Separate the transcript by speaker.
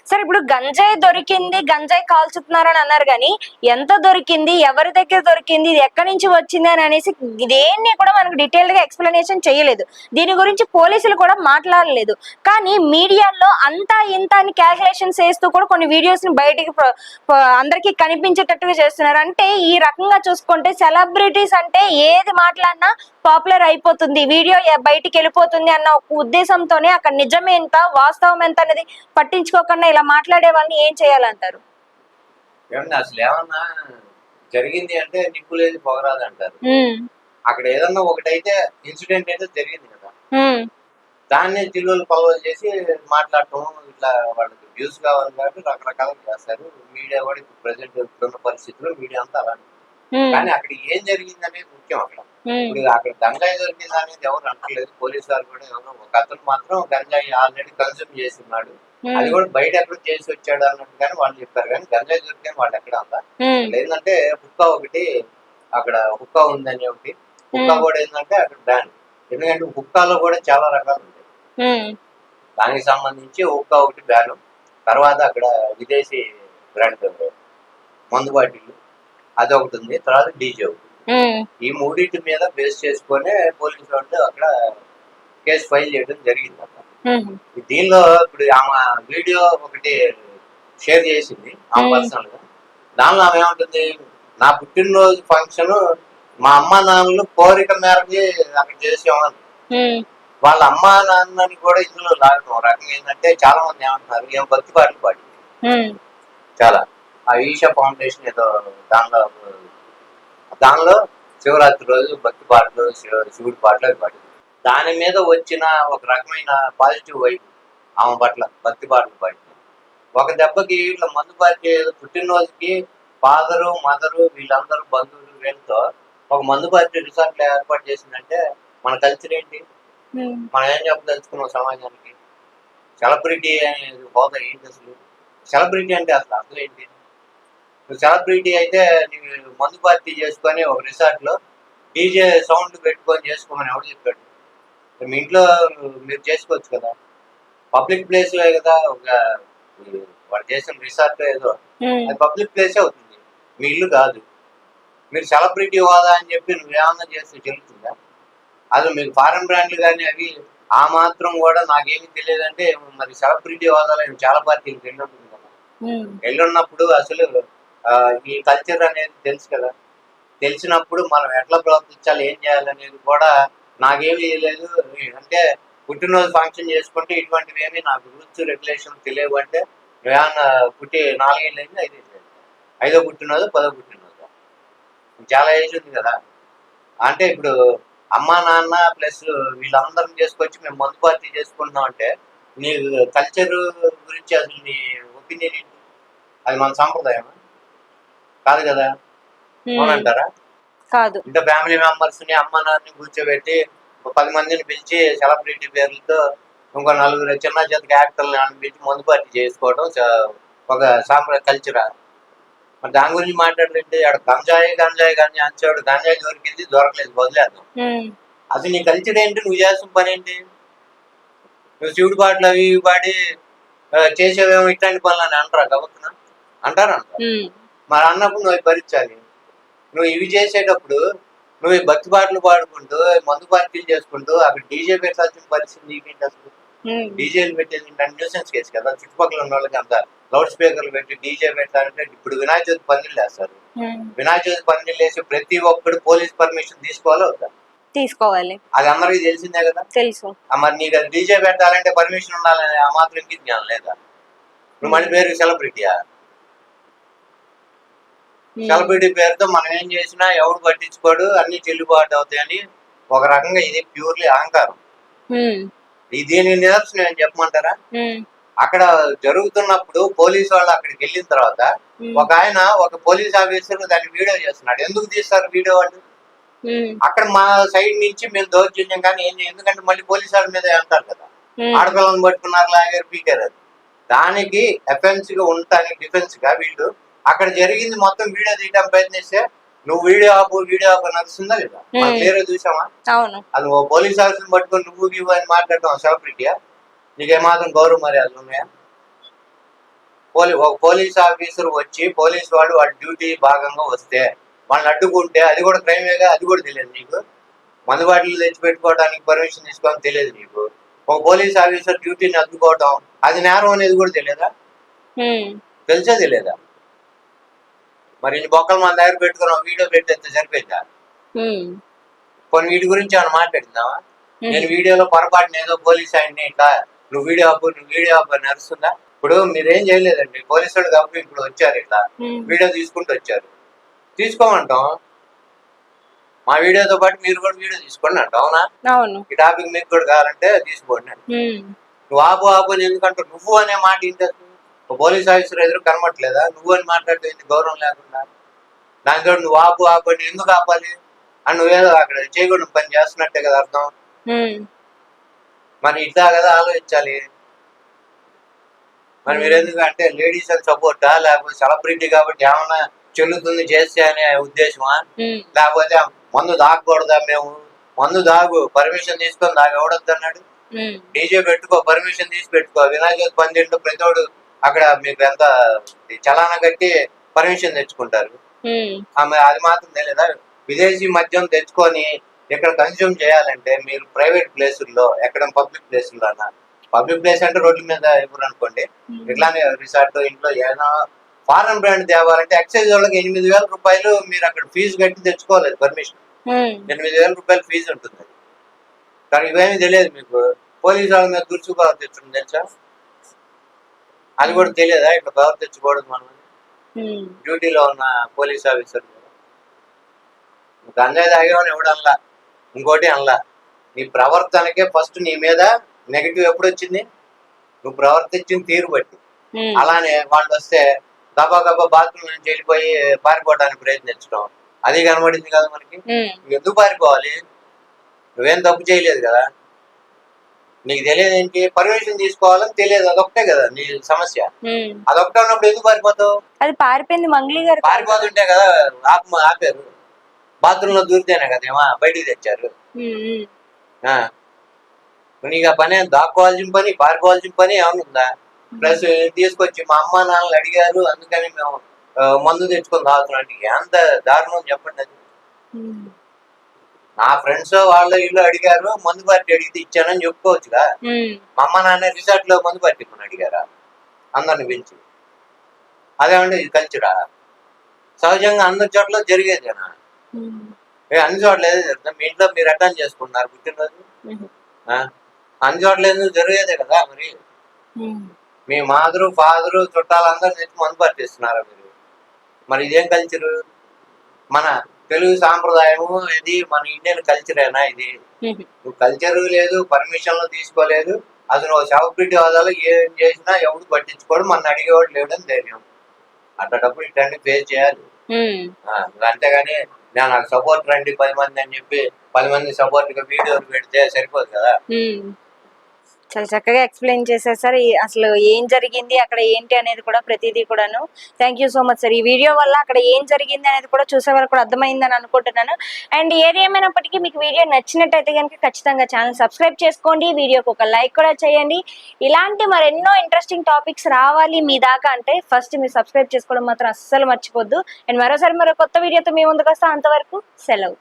Speaker 1: సరే ఇప్పుడు గంజాయి దొరికింది, గంజాయి కాల్చుతున్నారని అన్నారు గానీ, ఎంత దొరికింది? ఎవరి దగ్గర దొరికింది? ఇది ఎక్కడి నుంచి వచ్చింది అని అనేసి దేన్ని కూడా మనకు డీటెయిల్డ్‌గా ఎక్స్‌ప్లనేషన్ చేయలేదు. దీని గురించి పోలీసులు కూడా మాట్లాడలేదు. కానీ మీడియాలో అంతా ఇంత అని కాలిక్యులేషన్స్ ఏస్తూ కూడా కొన్ని వీడియోస్‌ని బయటికి అందరికి కనిపించేటట్టుగా చేస్తున్నారు. అంటే ఈ రకంగా చూసుకుంటే సెలబ్రిటీస్ అంటే ఏది మాట్లాడినా పాపులర్ అయిపోతుంది. వీడియో బయటికెళ్ళిపోతుంది అన్న ఒక ఉద్దేశంతోనే అక్కడ నిజమేంత, వాస్తవం ఎంత అనేది పట్టించుకోకుండా ఇలా మాట్లాడే వాళ్ళని ఏం చేయాలంటారు?
Speaker 2: ఏమండి అసలు ఏమన్నా జరిగింది అంటే నిప్పు లేదు పొగరాదు అంటారు. అక్కడ ఏదన్నా ఒకటైతే ఇన్సిడెంట్ అయితే జరిగింది కదా, దాన్ని చిల్లులు పలవలు చేసి మాట్లాడటం, ఇట్లా వాళ్ళకి వ్యూస్ కావాలి కాబట్టి రకరకాలుగా చేస్తారు. మీడియా కూడా ఇప్పుడు ప్రజెంట్ ఇప్పుడున్న పరిస్థితుల్లో మీడియా అంతా అలాంటి. కానీ అక్కడ ఏం జరిగింది అనేది ముఖ్యం. ఇప్పుడు అక్కడ గంజాయి దొరికింది అనేది ఎవరు అనట్లేదు. పోలీసు వారు కూడా ఎవరు, ఒక అతను మాత్రం గంజాయి ఆల్రెడీ కన్స్యూమ్ చేస్తున్నాడు, అది కూడా బయట ఎక్కడ చేసి వచ్చాడు అన్నట్టుగానే వాళ్ళు చెప్పారు. కానీ గంజాయి దొరికిన వాళ్ళు ఎక్కడ ఉందా? ఏంటంటే హుక్కా ఒకటి, అక్కడ హుక్కా ఉందని ఒకటి, హుక్కా కూడా ఏంటంటే అక్కడ బ్యాన్. ఎందుకంటే హుక్కాలో కూడా చాలా రకాలు ఉంటాయి. దానికి సంబంధించి హుక్కా ఒకటి బ్యాన్. తర్వాత అక్కడ విదేశీ బ్రాండ్ మందు బాటిల్ అది ఒకటి ఉంది. తర్వాత డీజే ఒకటి. ఈ మూడింటి మీద బేస్ చేసుకొని పోలీసు వాళ్ళు అక్కడ కేసు ఫైల్ చేయడం జరిగింది అక్కడ. దీనిలో ఇప్పుడు ఆమె వీడియో ఒకటి షేర్ చేసింది ఆమె పర్సనల్ గా. దానిలో ఆమె ఏమంటుంది, నా పుట్టినరోజు ఫంక్షన్ మా అమ్మ నాన్నలు కోరిక మేరకి అక్కడ చేసామని. వాళ్ళ అమ్మా నాన్నని కూడా ఇందులో లాగడం రకంగా ఏంటంటే చాలా మంది ఏమంటున్నారు, ఏం భక్తి పాటలు పాడి చాలా ఆ ఈషా ఫౌండేషన్ ఏదో దానిలో శివరాత్రి రోజు భక్తి పాటలు, శివుడి పాటలు పాడింది. దాని మీద వచ్చిన ఒక రకమైన పాజిటివ్ వైపు ఆమె పట్ల భక్తి పాటలు పాడింది. ఒక దెబ్బకి వీళ్ళ మందు పార్టీ పుట్టినరోజుకి ఫాదరు మదరు వీళ్ళందరూ బంధువులు వీళ్ళతో ఒక మందు పార్టీ రిసార్ట్ ఏర్పాటు చేసిందంటే మన కల్చర్ ఏంటి? మనం ఏం చెప్పదలుచుకున్నాం సమాజానికి? సెలబ్రిటీ అనేది హోదా ఏంటి అసలు? సెలబ్రిటీ అంటే అసలు అసలు ఏంటి? సెలబ్రిటీ అయితే నీవు మందు పార్టీ చేసుకొని ఒక రిసార్ట్ లో డీజే సౌండ్ పెట్టుకొని చేసుకోమని ఎవరు చెప్పాడు? మీ ఇంట్లో మీరు చేసుకోవచ్చు కదా, పబ్లిక్ ప్లేస్ కదా. ఒక వాడు చేసిన రిసార్ట్ ఏదో అది పబ్లిక్ ప్లేసే అవుతుంది, మీ ఇల్లు కాదు. మీరు సెలబ్రిటీ హోదా అని చెప్పి నువ్వేమన్నా చేస్తే చెల్లుతుందా? అది మీకు ఫారెన్ బ్రాండ్లు కానీ అవి ఆ మాత్రం కూడా నాకేమీ తెలియదంటే మరి సెలబ్రిటీ హోదాలో చాలా పార్టీలు వెళ్ళుంటుంది కదా. వెళ్ళున్నప్పుడు అసలు ఈ కల్చర్ అనేది తెలుసు కదా. తెలిసినప్పుడు మనం ఎట్లా ప్రవర్తించాలి, ఏం చేయాలనేది కూడా నాకేమీ లేదు. అంటే పుట్టినరోజు ఫంక్షన్ చేసుకుంటే ఇటువంటివి ఏమి నాకు రూల్స్ రెగ్యులేషన్ తెలియవు. అంటే నువ్వేమన్నా పుట్టి 4 ఏళ్ళు అయింది, 5 ఏళ్ళు అయింది, 5వ పుట్టినరోజు 10వ పుట్టినరోజు, చాలా ఏజ్ ఉంది కదా. అంటే ఇప్పుడు అమ్మా నాన్న ప్లస్ వీళ్ళందరం చేసుకొచ్చి మేము మందు పార్టీ చేసుకుంటున్నాం అంటే నీ కల్చర్ గురించి అసలు నీ ఒపీనియన్ ఏంటి? అది మన సాంప్రదాయమా? కాదు కదా, అవునంటారా?
Speaker 1: కాదు.
Speaker 2: ఇంత ఫ్యామిలీ మెంబర్స్ ని అమ్మ నాన్నని కూర్చోబెట్టి 10 మందిని పిలిచి సెలబ్రిటీ పేర్లతో ఇంకో 4 చిన్న చేతికి యాక్టర్లను పిలిచి మందు పార్టీ చేసుకోవడం ఒక సాంప్రదాయ కల్చరా? మరి దాని గురించి మాట్లాడుతుంటే ఆడ గంజాయి గంజాయి గంజాయి అంచాడు, గంజాయి దొరికింది దొరకలేదు వదిలేద్దాం. అసలు నీ కల్చర్ ఏంటి? నువ్వు చేస్తున్న పని ఏంటి? నువ్వు శివుడి పాటలు అవి పాడి చేసేవేమో ఇట్లాంటి పనులు అని అంటారా? గబుతున్నా అంటారా? మరి అన్నప్పుడు నువ్వు భరించాలి. నువ్వు ఇవి చేసేటప్పుడు నువ్వు భక్తి పాటలు పాడుకుంటూ మందు పార్టీలు చేసుకుంటూ అక్కడ డీజే పెట్టాల్సిన పరిస్థితి నీకేంటి అసలు? డీజేలు పెట్టేది న్యూసెన్స్ కేసు కదా. చుట్టుపక్కల ఉన్న వాళ్ళకి అంత లౌడ్ స్పీకర్లు పెట్టి డీజే పెట్టాలంటే ఇప్పుడు వినాయక చవితి పందిళ్ళు వేస్తారు. వినాయక చవితి పందిళ్ళు వేసి ప్రతి ఒక్కడు పోలీస్ పర్మిషన్ తీసుకోవాలో వద్దా?
Speaker 1: తీసుకోవాలి.
Speaker 2: అది అందరికి తెలిసిందే కదా.
Speaker 1: తెలుసు.
Speaker 2: మరి నీకు అది డీజే పెట్టాలంటే పర్మిషన్ ఉండాలని ఆ మాత్రం ఇంక జ్ఞానం లేదా? నువ్వు మళ్ళీ పేరు సెలబ్రిటీయా? సెలబ్రిటీ పేరుతో మనం ఏం చేసినా ఎవడు పట్టించుకోడు, అన్ని చెల్లుబాటు అవుతాయని ఒక రకంగా ఇది ప్యూర్లీ అహంకారం. దీని నిదర్శనం ఏం చెప్పమంటారా? అక్కడ జరుగుతున్నప్పుడు పోలీసు వాళ్ళు అక్కడికి వెళ్ళిన తర్వాత ఒక పోలీస్ ఆఫీసర్ దాన్ని వీడియో చేస్తున్నాడు. ఎందుకు తీస్తారు వీడియో వాళ్ళు? అక్కడ మా సైడ్ నుంచి మేము దౌర్జన్యం కానీ ఎందుకంటే మళ్ళీ పోలీసు వాళ్ళ మీద అంటారు కదా, ఆడపిల్లలను పట్టుకున్నారు లాగారు పీకారు. దానికి అఫెన్స్ గా ఉండటానికి డిఫెన్స్ గా వీళ్ళు అక్కడ జరిగింది మొత్తం వీడియో తీయడం ప్రయత్నిస్తే నువ్వు వీడియో ఆపు నడుస్తుందా లేదా? మనం క్లియర్ చూసామా? అది ఓ పోలీస్ ఆఫీసర్ పట్టుకొని నువ్వు అని మాట్లాడటం సెలబ్రిటీయా? నీకేమాత్రం గౌరవ మర్యాదలు ఉన్నాయా? ఒక పోలీస్ ఆఫీసర్ వచ్చి పోలీస్ వాడు వాడి డ్యూటీ భాగంగా వస్తే వాళ్ళని అడ్డుకుంటే అది కూడా క్రైమేగా, అది కూడా తెలియదు నీకు. మందు బాటిల్ తెచ్చి పెట్టుకోవడానికి పర్మిషన్ తీసుకోవాలని తెలియదు నీకు. ఒక పోలీస్ ఆఫీసర్ డ్యూటీని అడ్డుకోవటం అది నేరం అనేది కూడా తెలియదా? తెలిసే తెలియదా? మరి ఇన్ని బొక్కలు మన దగ్గర పెట్టుకున్నాం, వీడియో పెట్టేస్తే సరిపోయిందా? కొన్ని వీటి గురించి ఏమైనా మాట్లాడిందావా? నేను వీడియోలో పొరపాటున ఏదో పోలీస్ ఆయన్ని ఇట్లా నువ్వు వీడియో ఆపు నడుస్తుందా? ఇప్పుడు మీరేం చేయలేదండి, పోలీసు వాళ్ళు కాబట్టి ఇప్పుడు వచ్చారు, ఇట్లా వీడియో తీసుకుంటూ వచ్చారు, తీసుకోమంటాం. మా వీడియోతో పాటు మీరు కూడా వీడియో తీసుకోండి అంటాం. అవునా? ఈ టాపిక్ మీకు కూడా కావాలంటే తీసుకోండి. నువ్వు ఆపు అని ఎందుకంటావు? నువ్వు అనే మాట ఇంటది. పోలీస్ ఆఫీసర్ ఎదురు కనబట్టలేదా? నువ్వు అని మాట్లాడితే గౌరవం లేకుండా. దాంతో నువ్వు ఆపు అని ఎందుకు ఆపాలి అని నువ్వేదో అక్కడ చేయకుండా పని చేస్తున్నట్టే కదా అర్థం. మరి ఇట్లా కదా ఆలోచించాలి. మరి మీరు ఎందుకు అంటే లేడీస్ అని సపోర్టా, లేకపోతే సెలబ్రిటీ కాబట్టి ఏమన్నా చెల్లుతుంది చేస్తే అనే ఉద్దేశమా? లేకపోతే మందు దాగకూడదా? మేము మందు దాగు పర్మిషన్ తీసుకొని దాగా ఎవడొద్దు అన్నాడు? డీజే పెట్టుకో, పర్మిషన్ తీసి పెట్టుకో. వినాయక చవితి పందింట్లో ప్రతివాడు అక్కడ మీకు ఎంత చలానా కట్టి పర్మిషన్ తెచ్చుకుంటారు. అది మాత్రం తెలియదా? విదేశీ మద్యం తెచ్చుకొని ఇక్కడ కన్స్యూమ్ చేయాలంటే మీరు ప్రైవేట్ ప్లేసుల్లో, ఎక్కడ పబ్లిక్ ప్లేసుల్లో అన్నా, పబ్లిక్ ప్లేస్ అంటే రోడ్ల మీద ఎవరు అనుకోండి, ఇట్లానే రిసార్ట్ ఇంట్లో ఏదైనా ఫారెన్ బ్రాండ్ తేవాలంటే ఎక్సైజ్ వాళ్ళకి 8,000 రూపాయలు మీరు అక్కడ ఫీజు కట్టి తెచ్చుకోలేదు పర్మిషన్. 8,000 రూపాయలు ఫీజు ఉంటుంది. కానీ ఇవేమీ తెలియదు మీకు. పోలీసు వాళ్ళ మీద దురుసు పవర్ తెచ్చుకుంది తెలుసా? అది కూడా తెలియదా? ఇట్లా పవర్ తెచ్చుకోవడం మనం డ్యూటీలో ఉన్న పోలీస్ ఆఫీసర్. గంజాయి తాగేవని ఎవడు అనలా, ఇంకోటి అనలా. నీ ప్రవర్తనకే ఫస్ట్ నీ మీద నెగిటివ్ ఎప్పుడు వచ్చింది? నువ్వు ప్రవర్తించిన తీరు బట్టి. అలానే వాళ్ళు వస్తే గబా బాత్రూమ్ నుంచి వెళ్ళిపోయి పారిపోవడానికి ప్రయత్నించడం, అది కనబడింది కదా మనకి. ఎందుకు పారిపోవాలి? నువ్వేం తప్పు చేయలేదు కదా. నీకు తెలియదు ఏంటి? పర్మిషన్ తీసుకోవాలని తెలియదు, అదొకటే కదా నీ సమస్య. అదొకటే ఉన్నప్పుడు ఎందుకు పారిపోతావు?
Speaker 1: అది పారిపోయింది మంగ్లీ గారు.
Speaker 2: పారిపోతుంటే కదా ఆపారు. బాత్రూమ్ లో దూరితేనే కదేమా బయటికి తెచ్చారు. నీకు ఆ పని దాక్కోవాల్సిన పని, పారిపోవాల్సిన పని ఏమనుందా? ప్లస్ తీసుకొచ్చి మా అమ్మ నాన్నలు అడిగారు అందుకని మేము మందు తెచ్చుకొని తాగుతున్నాం. ఎంత దారుణం చెప్పండి అది. నా ఫ్రెండ్స్ వాళ్ళ ఇల్లు అడిగారు, మందు పార్టీ అడిగితే ఇచ్చానని చెప్పుకోవచ్చుగా. మా అమ్మ నాన్న రిసార్ట్ లో మందు పార్టీ కొని అడిగారా అందరిని పిలిచి? అదేమంటే ఇది కల్చరా? సహజంగా అందరి చోట్ల జరిగేదేనా? అన్ని చోట్ల ఏదో జరుగుతుంది. మీ ఇంట్లో మీరు అటెండ్ చేసుకుంటున్నారు పుట్టినరోజు, అన్ని చోట్ల ఎందుకు జరిగేదే కదా. మరి మీ మాదరు ఫాదరు చుట్టాలందరూ తెచ్చి మందు పట్టిస్తున్నారా మీరు? మరి ఇదేం కల్చరు? మన తెలుగు సాంప్రదాయము ఇది, మన ఇండియన్ కల్చరేనా ఇది? నువ్వు కల్చరు లేదు, పర్మిషన్లు తీసుకోలేదు, అసలు సెలబ్రిటీ హోదాలో ఏం చేసినా ఎవడు పట్టించుకోడు, మన అడిగేవాడు లేడని ధైర్యం. అట్లాంటప్పుడు ఇట్లాంటి ఫేస్ చేయాలి. అంతేగాని నాకు సపోర్ట్ రండి 10 మంది అని చెప్పి 10 మంది సపోర్ట్ గా వీడియోలు పెడితే సరిపోదు కదా.
Speaker 1: చాలా చక్కగా ఎక్స్ప్లెయిన్ చేశారు సార్. అసలు ఏం జరిగింది అక్కడ ఏంటి అనేది కూడా ప్రతిదీ కూడాను. Thank you so much sir. ఈ వీడియో వల్ల అక్కడ ఏం జరిగింది అనేది కూడా చూసే వరకు కూడా అర్థమైందని అనుకుంటున్నాను. అండ్ ఏది ఏమైనప్పటికీ మీకు వీడియో నచ్చినట్టయితే కనుక ఖచ్చితంగా ఛానల్ సబ్స్క్రైబ్ చేసుకోండి, వీడియోకి ఒక లైక్ కూడా చేయండి. ఇలాంటి మరెన్నో ఇంట్రెస్టింగ్ టాపిక్స్ రావాలి మీ దాకా అంటే ఫస్ట్ మీరు సబ్స్క్రైబ్ చేసుకోవడం మాత్రం అస్సలు మర్చిపోద్దు. అండ్ మరోసారి మరో కొత్త వీడియోతో మీ ముందుకు వస్తాం. అంతవరకు సెలవు.